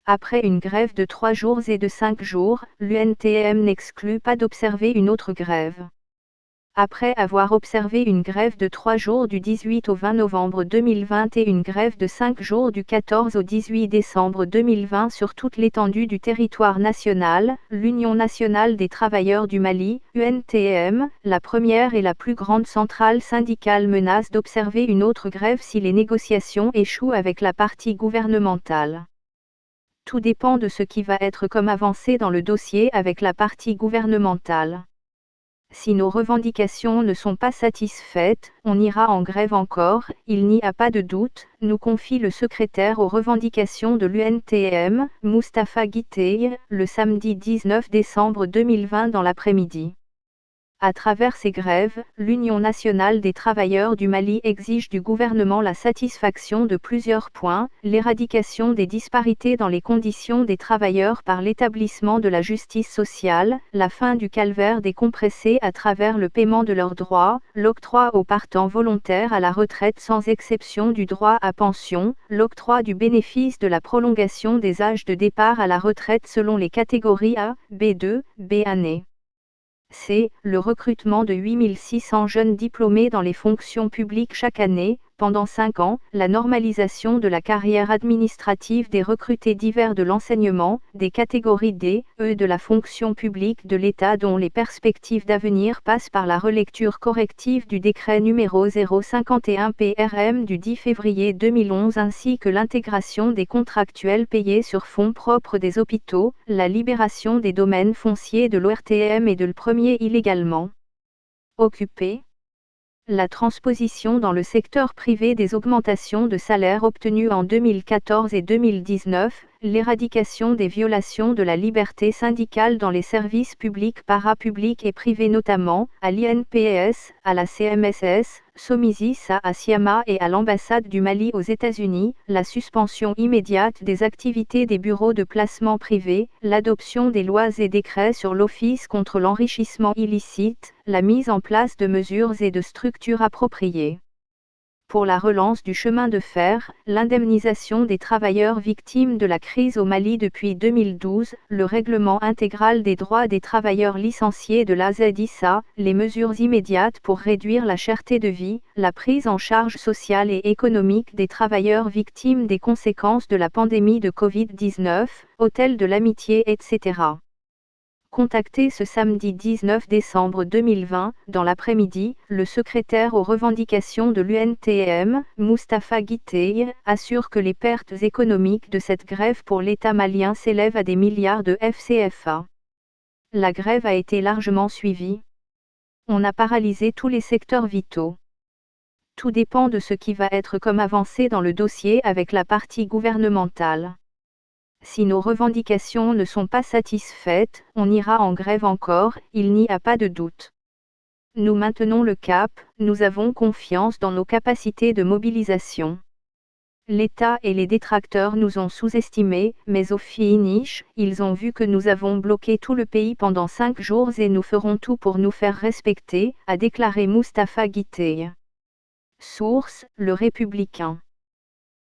Après une grève de 3 jours et de 5 jours, l'UNTM n'exclut pas d'observer une autre grève. Après avoir observé une grève de 3 jours du 18 au 20 novembre 2020 et une grève de 5 jours du 14 au 18 décembre 2020 sur toute l'étendue du territoire national, l'Union nationale des travailleurs du Mali, UNTM, la première et la plus grande centrale syndicale menace d'observer une autre grève si les négociations échouent avec la partie gouvernementale. Tout dépend de ce qui va être comme avancé dans le dossier avec la partie gouvernementale. Si nos revendications ne sont pas satisfaites, on ira en grève encore, il n'y a pas de doute, nous confie le secrétaire aux revendications de l'UNTM, Moustapha Guiteye, le samedi 19 décembre 2020 dans l'après-midi. À travers ces grèves, l'Union nationale des travailleurs du Mali exige du gouvernement la satisfaction de plusieurs points, l'éradication des disparités dans les conditions des travailleurs par l'établissement de la justice sociale, la fin du calvaire des compressés à travers le paiement de leurs droits, l'octroi aux partants volontaires à la retraite sans exception du droit à pension, l'octroi du bénéfice de la prolongation des âges de départ à la retraite selon les catégories A, B2, B1. C'est le recrutement de 8600 jeunes diplômés dans les fonctions publiques chaque année, pendant 5 ans, la normalisation de la carrière administrative des recrutés divers de l'enseignement, des catégories D, E de la fonction publique de l'État dont les perspectives d'avenir passent par la relecture corrective du décret numéro 051 PRM du 10 février 2011 ainsi que l'intégration des contractuels payés sur fonds propres des hôpitaux, la libération des domaines fonciers de l'ORTM et de le premier illégalement occupé. La transposition dans le secteur privé des augmentations de salaire obtenues en 2014 et 2019, l'éradication des violations de la liberté syndicale dans les services publics parapublics et privés notamment, à l'INPS, à la CMSS, Somisis à Siama et à l'ambassade du Mali aux États-Unis, la suspension immédiate des activités des bureaux de placement privés, l'adoption des lois et décrets sur l'Office contre l'enrichissement illicite, la mise en place de mesures et de structures appropriées. Pour la relance du chemin de fer, l'indemnisation des travailleurs victimes de la crise au Mali depuis 2012, le règlement intégral des droits des travailleurs licenciés de l'AZISA, les mesures immédiates pour réduire la cherté de vie, la prise en charge sociale et économique des travailleurs victimes des conséquences de la pandémie de Covid-19, Hôtel de l'Amitié, etc. Contacté ce samedi 19 décembre 2020, dans l'après-midi, le secrétaire aux revendications de l'UNTM, Moustapha Guiteye, assure que les pertes économiques de cette grève pour l'État malien s'élèvent à des milliards de FCFA. La grève a été largement suivie. On a paralysé tous les secteurs vitaux. Tout dépend de ce qui va être comme avancé dans le dossier avec la partie gouvernementale. Si nos revendications ne sont pas satisfaites, on ira en grève encore, il n'y a pas de doute. Nous maintenons le cap, nous avons confiance dans nos capacités de mobilisation. L'État et les détracteurs nous ont sous-estimés, mais au finish, ils ont vu que nous avons bloqué tout le pays pendant 5 jours et nous ferons tout pour nous faire respecter, a déclaré Moustapha Guiteye. Source, Le Républicain.